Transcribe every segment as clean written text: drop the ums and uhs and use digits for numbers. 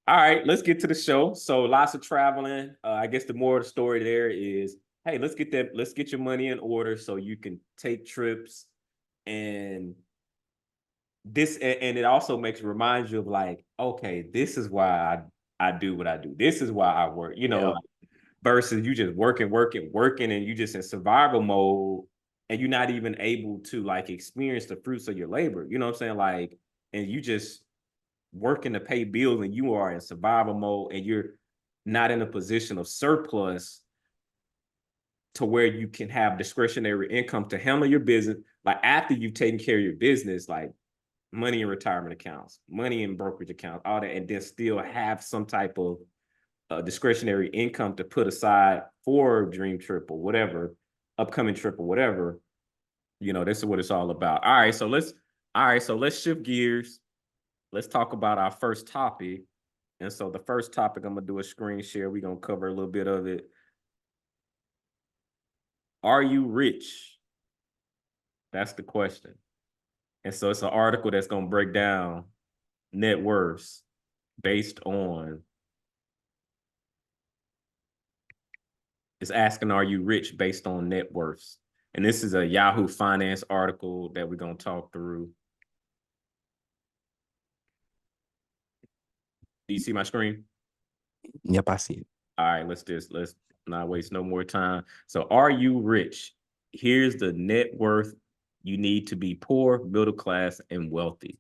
All right, let's get to the show. So lots of traveling. I guess the moral of the story there is, hey, let's get your money in order so you can take trips. And and it also reminds you of like, okay, this is why I do what I do. This is why I work, Yeah. like, versus you just working, and you just in survival mode and you're not even able to like experience the fruits of your labor. You know what I'm saying? Like, and you just working to pay bills and you are in survival mode and you're not in a position of surplus to where you can have discretionary income to handle your business. Like after you've taken care of your business, like money in retirement accounts, money in brokerage accounts, all that, and then still have some type of discretionary income to put aside for a dream trip or whatever, upcoming trip or whatever. This is what it's all about. All right, so let's shift gears. Let's talk about our first topic. And so the first topic, I'm gonna do a screen share. We're gonna cover a little bit of it. Are you rich? That's the question. And so it's an article that's gonna break down net worths based on it's asking, are you rich based on net worths? And this is a Yahoo Finance article that we're gonna talk through. Do you see my screen? Yep, I see it. All right, let's not waste no more time. So are you rich? Here's the net worth you need to be poor, middle class, and wealthy.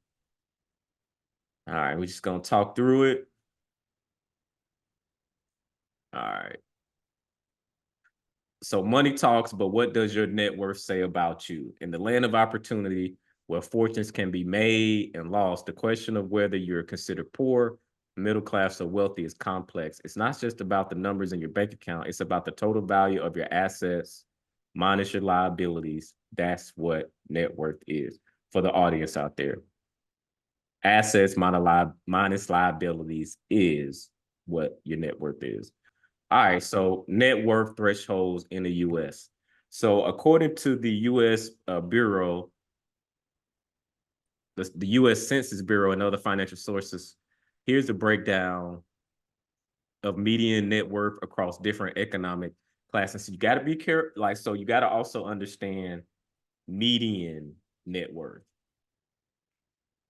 All right, we're just gonna talk through it. All right. So money talks, but what does your net worth say about you? In the land of opportunity, where fortunes can be made and lost, the question of whether you're considered poor, middle class, or wealthy is complex. It's not just about the numbers in your bank account. It's about the total value of your assets minus your liabilities. That's what net worth is for the audience out there. Assets minus liabilities is what your net worth is. All right, so net worth thresholds in the U.S. So according to the U.S. Bureau, the U.S. Census Bureau and other financial sources, here's a breakdown of median net worth across different economic classes. So you got to be careful, so you got to also understand median net worth.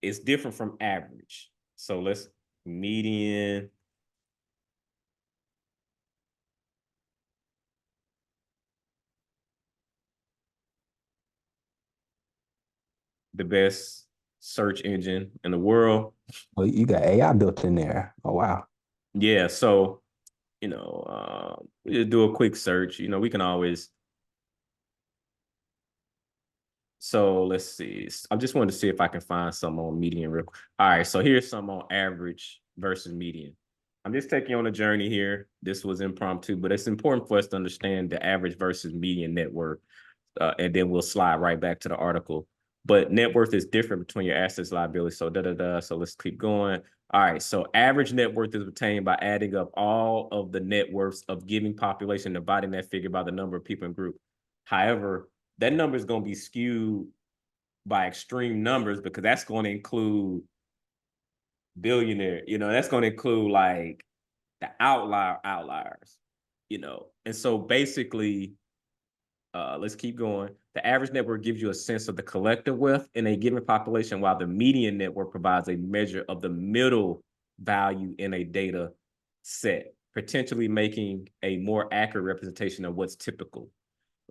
It's different from average. So let's median. The best search engine in the world. Oh, you got AI built in there. Oh, wow. Yeah, so we just do a quick search. We can always. So let's see. I just wanted to see if I can find some on median real quick. All right, so here's some on average versus median. I'm just taking you on a journey here. This was impromptu, but it's important for us to understand the average versus median net worth. And then we'll slide right back to the article. But net worth is different between your assets, liabilities. So So let's keep going. All right. So average net worth is obtained by adding up all of the net worths of giving population, dividing that figure by the number of people in group. However, that number is going to be skewed by extreme numbers because that's going to include billionaire. That's going to include like the outliers. And so basically, let's keep going. The average network gives you a sense of the collective wealth in a given population, while the median network provides a measure of the middle value in a data set, potentially making a more accurate representation of what's typical.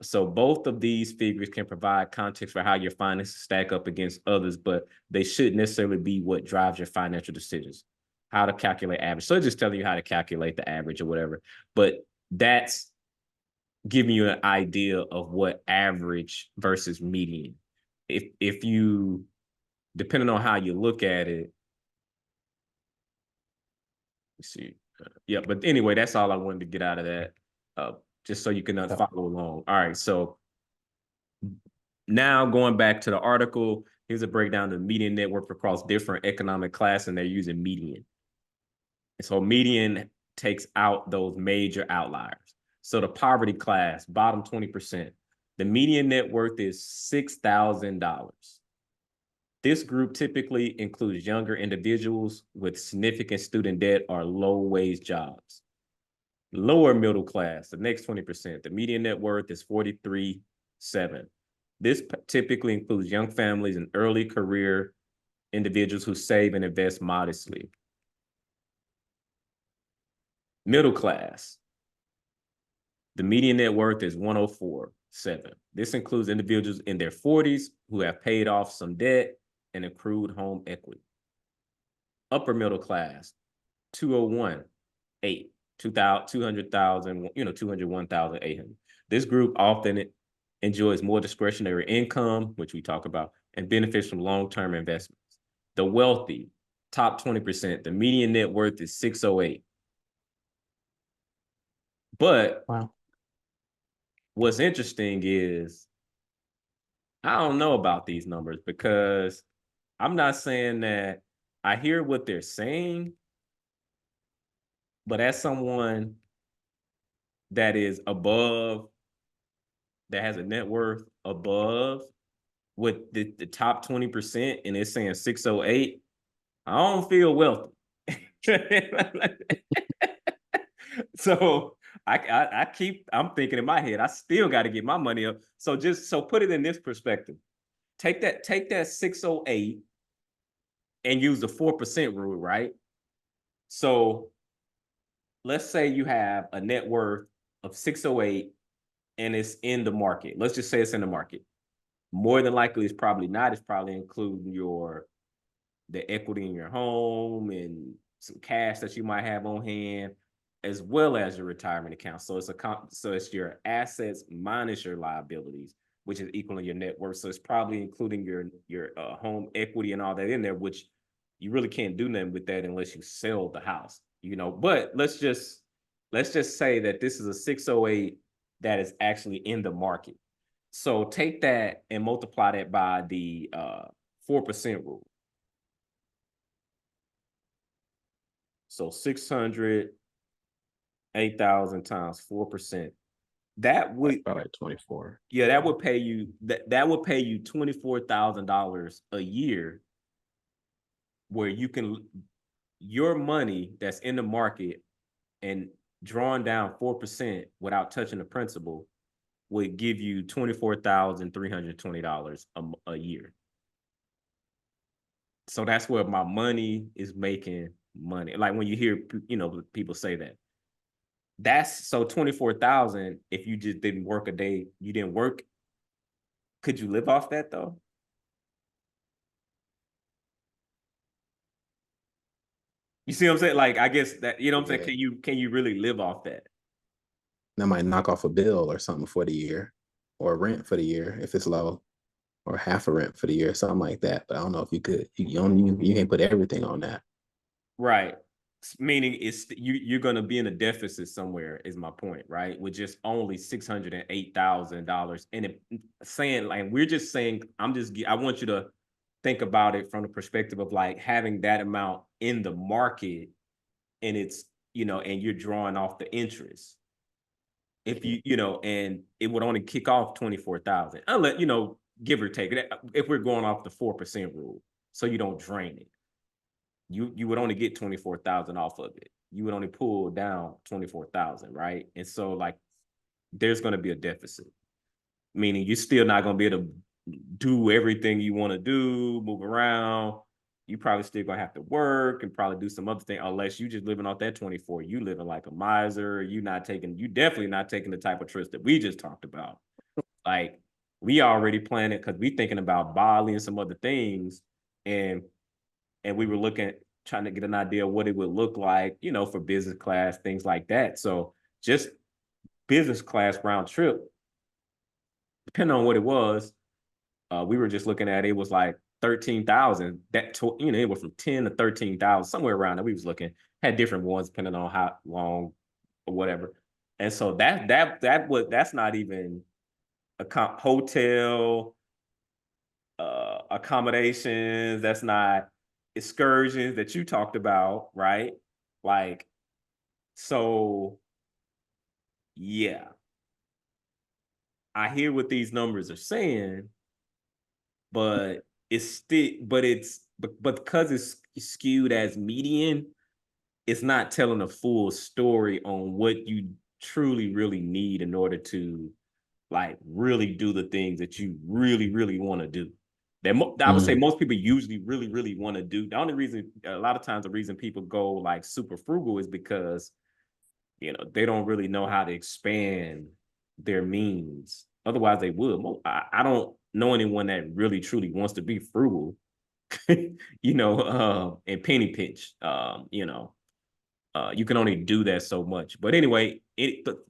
So both of these figures can provide context for how your finances stack up against others, but they shouldn't necessarily be what drives your financial decisions. How to calculate average. So it's just telling you how to calculate the average or whatever. But that's giving you an idea of what average versus median. If you, depending on how you look at it, let's see. Yeah, but anyway, that's all I wanted to get out of that. Just so you can follow along. All right, so now going back to the article, here's a breakdown of the median network across different economic classes, and they're using median. So median takes out those major outliers. So the poverty class, bottom 20%, the median net worth is $6,000. This group typically includes younger individuals with significant student debt or low-wage jobs. Lower middle class, the next 20%, the median net worth is 43.7. This typically includes young families and early career individuals who save and invest modestly. Middle class, the median net worth is 104.7. This includes individuals in their 40s who have paid off some debt and accrued home equity. Upper middle class, 201.8, 200,000, 201,800. This group often enjoys more discretionary income, which we talk about, and benefits from long-term investments. The wealthy, top 20%, the median net worth is 608. But Wow. what's interesting is I don't know about these numbers because I'm not saying that I hear what they're saying, but as someone that is above, that has a net worth above with the top 20% and it's saying 608, I don't feel wealthy. So I'm thinking in my head, I still got to get my money up. So put it in this perspective. Take that 608 and use the 4% rule, right? So let's say you have a net worth of 608 and it's in the market. Let's just say it's in the market. More than likely, it's probably not. It's probably including the equity in your home and some cash that you might have on hand, as well as your retirement account. So it's your assets minus your liabilities, which is equaling your net worth. So it's probably including your home equity and all that in there, which you really can't do nothing with that unless you sell the house, But let's just say that this is a 608 that is actually in the market. So take that and multiply that by the 4% rule. So 608,000 times 4%. That would About like 24. that would pay you that would pay you $24,000 a year, where you can your money that's in the market and drawing down 4% without touching the principal would give you $24,320 a year. So that's where my money is making money. Like when you hear people say that. That's so 24,000. If you just didn't work a day, you didn't work. Could you live off that though? You see what I'm saying? Like, I guess that, what I'm saying? Yeah. Can you really live off that? That might knock off a bill or something for the year, or rent for the year if it's low, or half a rent for the year, something like that. But I don't know if you could. You can't put everything on that. Right. Meaning you're gonna be in a deficit somewhere, is my point, right? With just only $608,000. And saying, like, we're just saying, I want you to think about it from the perspective of like having that amount in the market, and it's, and you're drawing off the interest. If and it would only kick off 24,000, unless, give or take, if we're going off the 4% rule, so you don't drain it. You would only get 24,000 off of it. You would only pull down 24,000, right? And so, like, there's going to be a deficit, meaning you're still not going to be able to do everything you want to do, move around. You probably still gonna have to work and probably do some other thing, unless you just living off that 24. You living like a miser. You definitely not taking the type of trips that we just talked about. Like, we already planned it because we thinking about Bali and some other things, and we were trying to get an idea of what it would look like, for business class, things like that. So just business class round trip, depending on what it was, we were just looking at, it was like 13,000. It went from 10 to 13,000, somewhere around that. We was looking, had different ones depending on how long or whatever. And so that's not even a hotel, accommodations. That's not excursions that you talked about, right? Like, so yeah, I hear what these numbers are saying, but it's still, but because it's skewed as median, it's not telling a full story on what you truly really need in order to like really do the things that you really really want to do. I would say Mm, most people usually really really want to do. The only reason, a lot of times, the reason people go like super frugal is because they don't really know how to expand their means. Otherwise, they would. I don't know anyone that really truly wants to be frugal, and penny pinch. You can only do that so much. But anyway,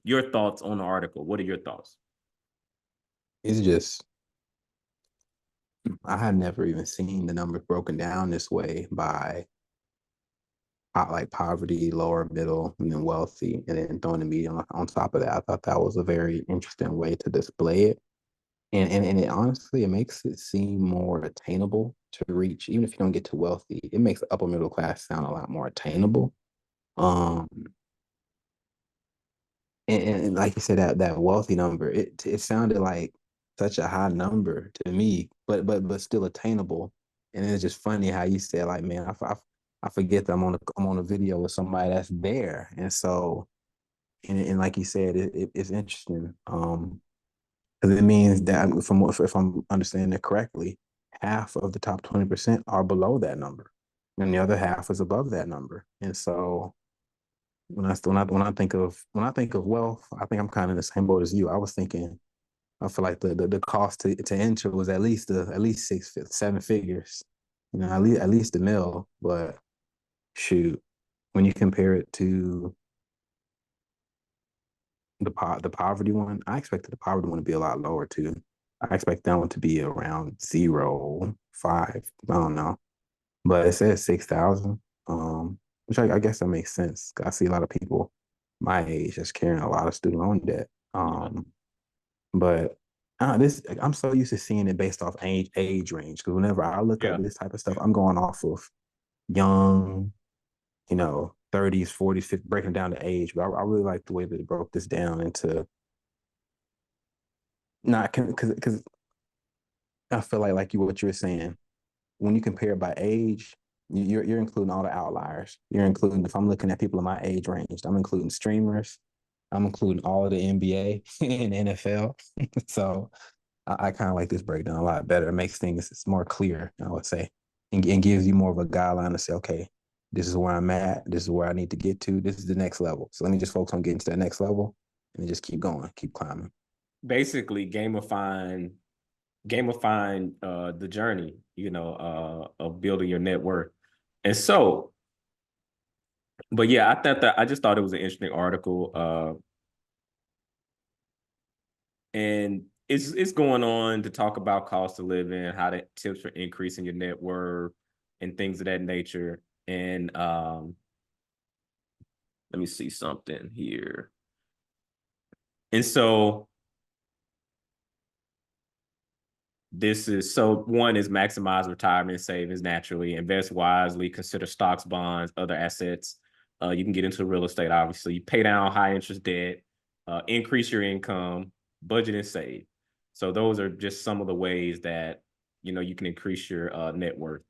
your thoughts on the article? What are your thoughts? it's just I had never even seen the numbers broken down this way by like poverty, lower middle, and then wealthy, and then throwing the median on top of that. I thought that was a very interesting way to display it. And it honestly it makes it seem more attainable to reach, even if you don't get to wealthy. It makes the upper middle class sound a lot more attainable. Um, and like you said, that wealthy number, it sounded like such a high number to me, but still attainable. And it's just funny how you said like, man, I forget that I'm on a video with somebody that's there, and so and like you said, it's interesting. Because it means that if I'm understanding it correctly, half of the top 20% are below that number, and the other half is above that number. And so when I think of wealth, I think I'm kind of in the same boat as you. I was thinking, I feel like the cost to enter was at least seven figures, at least a mil. But shoot, when you compare it to the poverty one, I expected the poverty one to be a lot lower too. I expect that one to be around 0.5. I don't know, but it says 6,000. Which I guess that makes sense. I see a lot of people my age just carrying a lot of student loan debt. Yeah. But this I'm so used to seeing it based off age range because whenever I look up Yeah. this type of stuff, I'm going off of young, 30s, 40s, 50s, breaking down the age. But I really like the way that it broke this down into not because I feel like what you were saying when you compare it by age, you're including all the outliers. You're including if I'm looking at people in my age range, I'm including streamers. I'm including all of the NBA and NFL. So I kind of like this breakdown a lot better. It makes things it's more clear, I would say, and gives you more of a guideline to say, okay, this is where I'm at. This is where I need to get to. This is the next level. So let me just focus on getting to that next level and then just keep going, keep climbing. Basically, gamifying the journey, of building your net worth. And so, but yeah, I just thought it was an interesting article. And it's going on to talk about cost of living, how to tips for increasing your net worth and things of that nature. And let me see something here. And so one is maximize retirement savings naturally, invest wisely, consider stocks, bonds, other assets. You can get into real estate, obviously. You pay down high interest debt, increase your income, budget and save. So those are just some of the ways that you can increase your net worth.